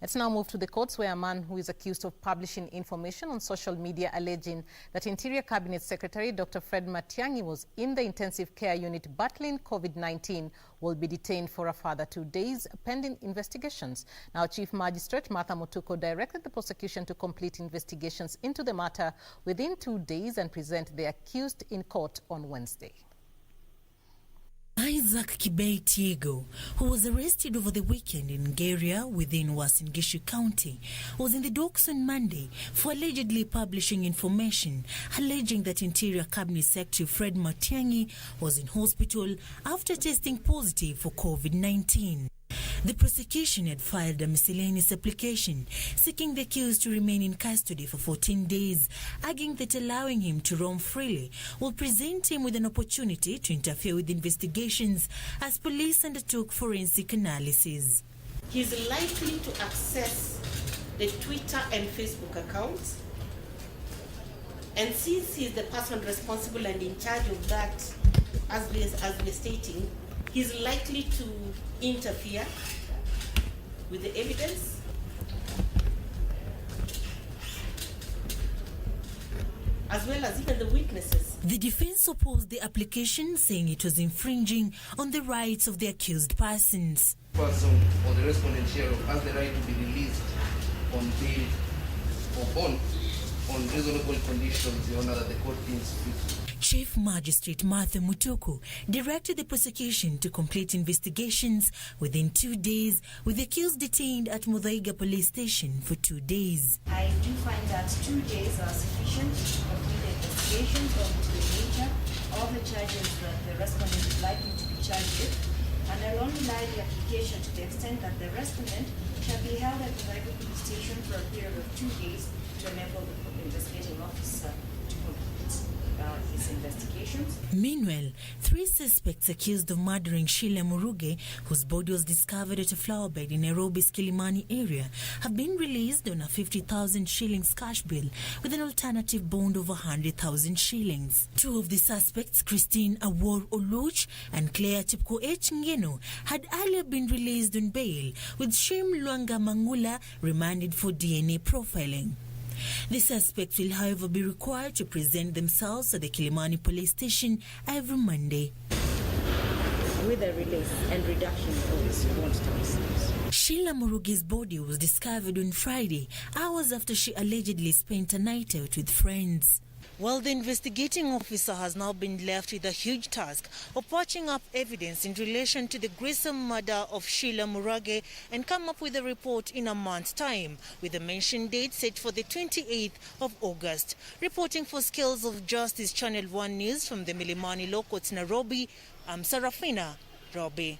Let's now move to the courts, where a man who is accused of publishing information on social media alleging that Interior Cabinet Secretary Dr. Fred Matiang'i was in the intensive care unit battling COVID-19 will be detained for a further 2 days pending investigations. Now, Chief Magistrate Martha Mutuku directed the prosecution to complete investigations into the matter within 2 days and present the accused in court on Wednesday. Isaac Kibei-Tiego, who was arrested over the weekend in Geria within Uasin Gishu County, was in the docks on Monday for allegedly publishing information alleging that Interior Cabinet Secretary Fred Matiang'i was in hospital after testing positive for COVID-19. The prosecution had filed a miscellaneous application seeking the accused to remain in custody for 14 days, arguing that allowing him to roam freely will present him with an opportunity to interfere with investigations as police undertook forensic analysis. He is likely to access the Twitter and Facebook accounts, and since he is the person responsible and in charge of that, as we're stating, he is likely to interfere with the evidence, as well as even the witnesses. The defense opposed the application, saying it was infringing on the rights of the accused persons. Person or the respondent here has the right to be released on bail or bond on reasonable conditions, Your Honor, that the court deems fit. Chief Magistrate Martha Mutuku directed the prosecution to complete investigations within 2 days, with the accused detained at Muthaiga Police Station for 2 days. I do find that 2 days are sufficient to complete the investigations of the nature of the charges that the respondent is likely to be charged with, and I'll only lie the application to the extent that the respondent shall be held at Muthaiga Police Station for a period of 2 days to enable the investigating officer to complete his investigations. Meanwhile, 3 suspects accused of murdering Sheila Muruge, whose body was discovered at a flower bed in Nairobi's Kilimani area, have been released on a 50,000 shillings cash bail with an alternative bond of 100,000 shillings. 2 of the suspects, Christine Awor Oluch and Claire Chipkoech Ngeno, had earlier been released on bail, with Shem Luanga Mangula remanded for DNA profiling. The suspects will, however, be required to present themselves at the Kilimani Police Station every Monday. With a release and reduction of his bond terms. Sheila Muruge's body was discovered on Friday, hours after she allegedly spent a night out with friends. Well, the investigating officer has now been left with a huge task of patching up evidence in relation to the gruesome murder of Sheila Muruge and come up with a report in a month's time, with the mentioned date set for the 28th of August. Reporting for Scales of Justice Channel 1 News from the Milimani Law Courts, Nairobi, I'm Sarafina Robbie.